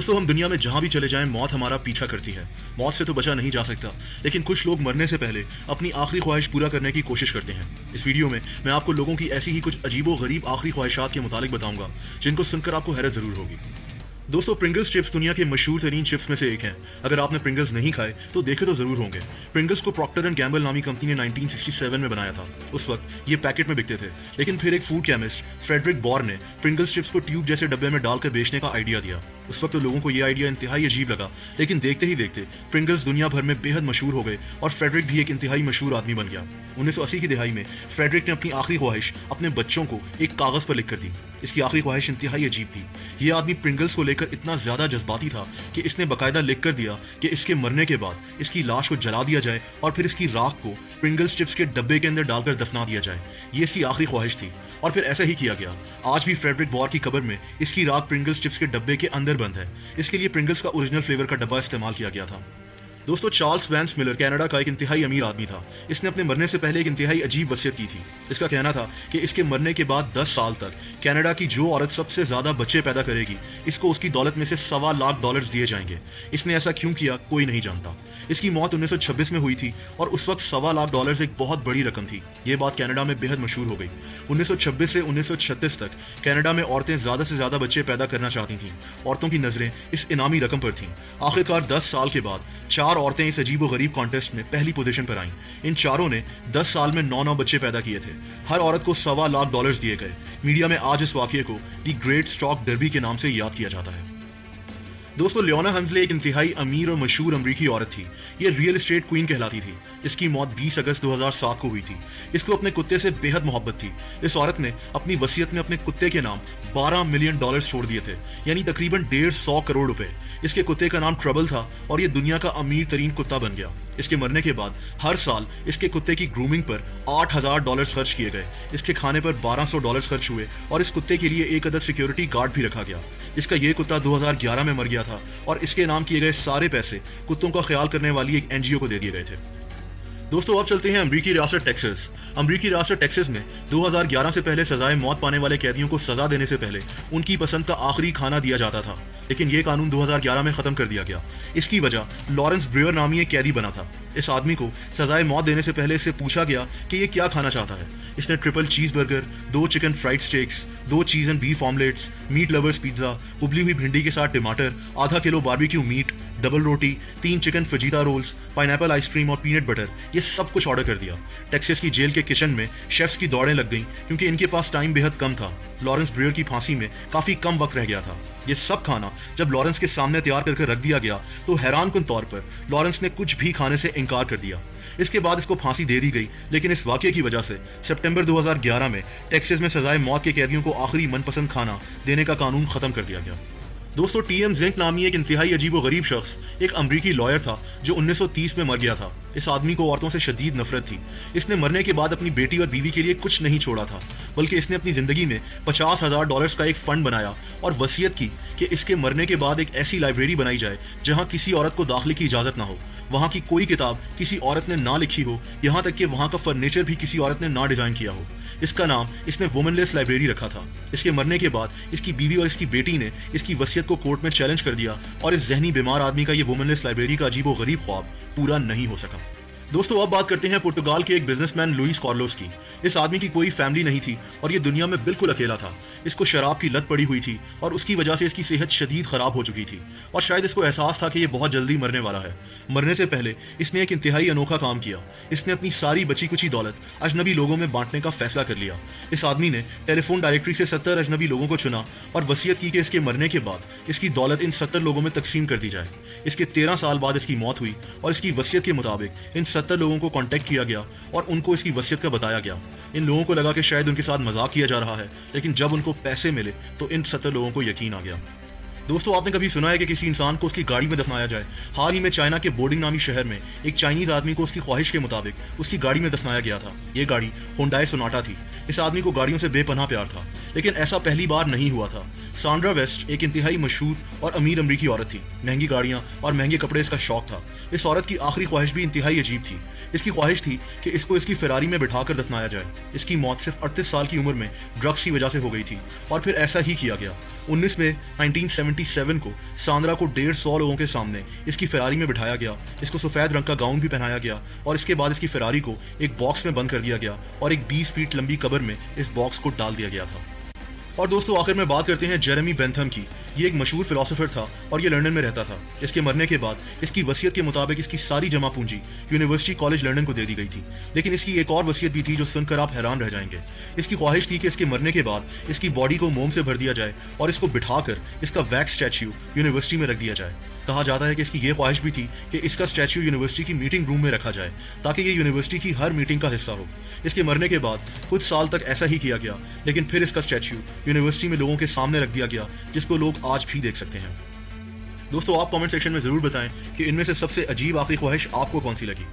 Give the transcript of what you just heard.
दोस्तों हम दुनिया में जहां भी चले जाएं मौत हमारा पीछा करती है। मौत से तो बचा नहीं जा सकता, लेकिन कुछ लोग मरने से पहले अपनी आखिरी ख्वाहिश पूरा करने की कोशिश करते हैं। इस वीडियो में मैं आपको लोगों की ऐसी ही कुछ अजीबो गरीब आखिरी ख्वाहिशात के मुतालिक बताऊंगा जिनको सुनकर आपको हैरत जरूर होगी। दोस्तों प्रिंगल्स चिप्स दुनिया के मशहूर तरीन चिप्स में से एक हैं। अगर आपने प्रिंगल्स नहीं खाए तो देखे तो जरूर होंगे। प्रिंगल्स को प्रॉक्टर एंड गैम्बल नामी कंपनी ने 1967 में बनाया था। उस वक्त ये पैकेट में बिकते थे, लेकिन फिर एक फूड केमिस्ट फ्रेडरिक बॉर ने प्रिंगल्स चिप्स को ट्यूब जैसे डब्बे में डालकर बेचने का आइडिया दिया। उस वक्त तो लोगों को ये आइडिया इंतहाई अजीब लगा, लेकिन देखते ही देखते प्रिंगल्स दुनिया भर में बेहद मशहूर हो गए और फ्रेडरिक भी एक इंतहाई मशहूर आदमी बन गया। 1980 की दिहाई में फ्रेडरिक ने अपनी आखिरी ख्वाहिश अपने बच्चों को एक कागज पर लिख कर दी। इसकी आखिरी ख्वाहिश इंतहाई अजीब थी। ये आदमी प्रिंगल्स को लेकर इतना ज्यादा जज्बाती था कि इसने बाकायदा लिख कर दिया कि इसके मरने के बाद इसकी लाश को जला दिया जाए और फिर इसकी राख को प्रिंगल्स चिप्स के डब्बे के अंदर डालकर दफना दिया जाए। ये इसकी आखिरी ख्वाहिश थी और फिर ऐसा ही किया गया। आज भी फ्रेडरिक बॉर की कब्र में इसकी राख प्रिंगल्स चिप्स के डब्बे के अंदर बंद है। इसके लिए प्रिंगल्स का ओरिजिनल फ्लेवर का डब्बा इस्तेमाल किया गया था। दोस्तों चार्ल्स वैंस मिलर कनाडा का एक इंतहाई अमीर आदमी था। इसने अपने मरने से पहले एक इंतहाई अजीब वसीयत की थी। इसका कहना था कि इसके मरने के बाद 10 साल तक कनाडा की जो औरत सबसे ज्यादा बच्चे पैदा करेगी इसको उसकी दौलत में से $1.25 लाख दिए जाएंगे। इसने ऐसा क्यों किया कोई नहीं जानता। इसकी मौत 1926 में हुई थी और उस वक्त $1.25 लाख एक बहुत बड़ी रकम थी। ये बात कनाडा में बेहद मशहूर हो गई। 1926 से 1936 तक कनाडा में औरतें ज्यादा से ज्यादा बच्चे पैदा करना चाहती थीं। औरतों की नजरें इस इनामी रकम पर थीं। आखिरकार 10 साल के बाद 4 औरतें इस अजीबो गरीब कॉन्टेस्ट में पहली पोजीशन पर आईं। इन चारों ने 10 साल में 9 बच्चे पैदा किए थे। हर औरत को $1.25 लाख दिए गए। मीडिया में आज इस वाकये को दी ग्रेट स्टॉक डर्बी के नाम से याद किया जाता है। दोस्तों लियोना हंसले एक इंतहाई अमीर और मशहूर अमरीकी औरत थी। ये रियल एस्टेट क्वीन कहलाती थी। इसकी मौत 20 अगस्त 2007 को हुई थी। इसको अपने कुत्ते से बेहद मोहब्बत थी। इस औरत ने अपनी वसीयत में अपने कुत्ते के नाम $12 मिलियन छोड़ दिए थे, यानी तकरीबन 150 करोड़ रुपए। इसके कुत्ते का नाम ट्रबल था और ये दुनिया का अमीर तरीन कुत्ता बन गया। इसके मरने के बाद हर साल इसके कुत्ते की ग्रूमिंग पर $8,000 खर्च किए गए। इसके खाने पर $1200 खर्च हुए और इस कुत्ते के लिए एक अदद सिक्योरिटी गार्ड भी रखा गया। इसका ये कुत्ता 2011 में मर गया था और इसके नाम किए गए सारे पैसे कुत्तों का ख्याल करने वाली एक एनजीओ को दे दिए गए थे। दोस्तों अब चलते हैं अमरीकी रियासत टेक्सास। अमरीकी रियासत टेक्सास में 2011 से पहले सजाए मौत पाने वाले कैदियों को सजा देने से पहले उनकी पसंद का आखिरी खाना दिया जाता था, लेकिन यह कानून 2011 में खत्म कर दिया गया। इसकी वजह लॉरेंस ब्रेयर नामी एक कैदी बना था। इस आदमी को सजाए मौत देने से पहले इससे पूछा गया कि ये क्या खाना चाहता है। इसने ट्रिपल चीज burger, 2 chicken fried steaks, 2 cheese and beef omelettes, meat lovers pizza, उबली हुई भिंडी के साथ टमाटर, आधा किलो बारबेक्यू मीट, डबल रोटी, 3 chicken fajita rolls, pineapple ice cream और पीनट बटर, ये सब कुछ ऑर्डर कर दिया। टेक्सास की जेल के किचन में शेफ्स की दौड़ें लग गईं क्योंकि इनके पास टाइम बेहद कम था। लॉरेंस ब्रेयर की फांसी में काफी कम वक्त रह गया था। ये सब खाना जब लॉरेंस के सामने तैयार करके रख दिया गया तो हैरानकुन तौर पर लॉरेंस ने कुछ भी खाने से इनकार कर दिया। इसके बाद इसको फांसी दे दी गई, लेकिन इस वाकये की वजह से सितंबर 2011 में टेक्सास में सजाए मौत के कैदियों को आखिरी मनपसंद खाना देने का कानून खत्म कर दिया गया। दोस्तों टीएम जिंक नामी एक इंतहाई अजीबो गरीब शख्स एक अमरीकी लॉयर था जो 1930 में मर गया था। इस आदमी को औरतों से शदीद नफरत थी। इसने मरने के बाद अपनी बेटी और बीवी के लिए कुछ नहीं छोड़ा था, बल्कि इसने अपनी जिंदगी में $50,000 का एक फंड बनाया और वसीयत की कि इसके मरने के बाद एक ऐसी लाइब्रेरी बनाई जाए जहां किसी औरत को दाखिले की इजाजत ना हो, वहां की कोई किताब किसी औरत ने ना लिखी हो, यहाँ तक कि वहां का फर्नीचर भी किसी औरत ने ना डिजाइन किया हो। इसका नाम इसने वुमनलेस लाइब्रेरी रखा था। इसके मरने के बाद इसकी बीवी और इसकी बेटी ने इसकी वसीयत को कोर्ट में चैलेंज कर दिया और इस जहनी बीमार आदमी का ये वुमनलेस लाइब्रेरी का अजीबो गरीब ख्वाब पूरा नहीं हो सका। दोस्तों अब बात करते हैं पुर्तगाल के एक बिजनेसमैन लुइस कार्लोस की। इस आदमी की कोई फैमिली नहीं थी और ये दुनिया में बिल्कुल अकेला था। इसको शराब की लत पड़ी हुई थी और उसकी वजह से इसकी सेहत शदीद खराब हो चुकी थी और शायद इसको एहसास था कि ये बहुत जल्दी मरने वाला है। मरने से पहले इसने एक इंतहाई अनोखा काम किया। इसने अपनी सारी बची कुची दौलत अजनबी लोगों में बांटने का फैसला कर लिया। इस आदमी ने टेलीफोन डायरेक्टरी से 70 अजनबी लोगों को चुना और वसीयत की कि इसके मरने के बाद इसकी दौलत इन 70 लोगों में तकसीम कर दी जाए। इसके 13 साल बाद इसकी मौत हुई और इसकी वसीयत के मुताबिक इन 70 लोगों को कांटेक्ट किया गया और उनको इसकी वसीयत का बताया गया। इन लोगों को लगा कि शायद उनके साथ मजाक किया जा रहा है, लेकिन जब उनको पैसे मिले तो इन 70 लोगों को यकीन आ गया। दोस्तों आपने कभी सुना है कि किसी इंसान को उसकी गाड़ी में दफनाया जाए? हाल ही में चाइना के बोर्डिंग नामी शहर में एक चाइनीज आदमी को उसकी ख्वाहिश के मुताबिक उसकी गाड़ी में दफनाया गया था। ये गाड़ी हुंडई सोनाटा थी। इस आदमी को गाड़ियों से बेपनाह प्यार था, लेकिन ऐसा पहली बार नहीं हुआ था। سانڈرا ویسٹ ایک انتہائی مشہور اور امیر امریکی عورت تھی. مہنگی گاڑیاں اور مہنگے کپڑے اس کا شوق تھا. اس عورت کی آخری خواہش بھی انتہائی عجیب تھی. اس کی خواہش تھی کہ اس کو اس کی فراری میں بٹھا کر دفنایا جائے. اس کی موت صرف 38 سال کی عمر میں ڈرگس کی وجہ سے ہو گئی تھی اور پھر ایسا ہی کیا گیا. 19 میں 1977 کو ساندرا کو 150 لوگوں کے سامنے اس کی فراری میں بٹھایا گیا. اس کو سفید رنگ کا گاؤن بھی پہنایا گیا اور اس کے بعد اس کی فراری کو ایک باکس میں بند کر دیا گیا اور ایک 20 فیٹ لمبی قبر میں اس باکس کو ڈال دیا گیا تھا. اور دوستو آخر میں بات کرتے ہیں جیریمی بینتھم کی. یہ ایک مشہور فلاسفر تھا اور یہ لندن میں رہتا تھا. اس کے مرنے کے بعد اس کی وصیت کے مطابق اس کی ساری جمع پونجی یونیورسٹی کالج لندن کو دے دی گئی تھی. لیکن اس کی ایک اور وصیت بھی تھی جو سن کر آپ حیران رہ جائیں گے. اس کی خواہش تھی کہ اس کے مرنے کے بعد اس کی باڈی کو موم سے بھر دیا جائے اور اس کو بٹھا کر اس کا ویکس اسٹیچو یونیورسٹی میں رکھ دیا جائے. کہا جاتا ہے کہ اس کی یہ خواہش بھی تھی کہ اس کا اسٹیچو یونیورسٹی کی میٹنگ روم میں رکھا جائے تاکہ یہ یونیورسٹی کی ہر میٹنگ کا حصہ ہو. اس کے مرنے کے بعد کچھ سال تک ایسا ہی کیا گیا لیکن پھر اس کا اسٹیچو یونیورسٹی میں لوگوں کے سامنے رکھ دیا گیا جس کو لوگ آج بھی دیکھ سکتے ہیں. دوستو آپ کامنٹ سیکشن میں ضرور بتائیں کہ ان میں سے سب سے عجیب آخری خواہش آپ کو کون سی لگی.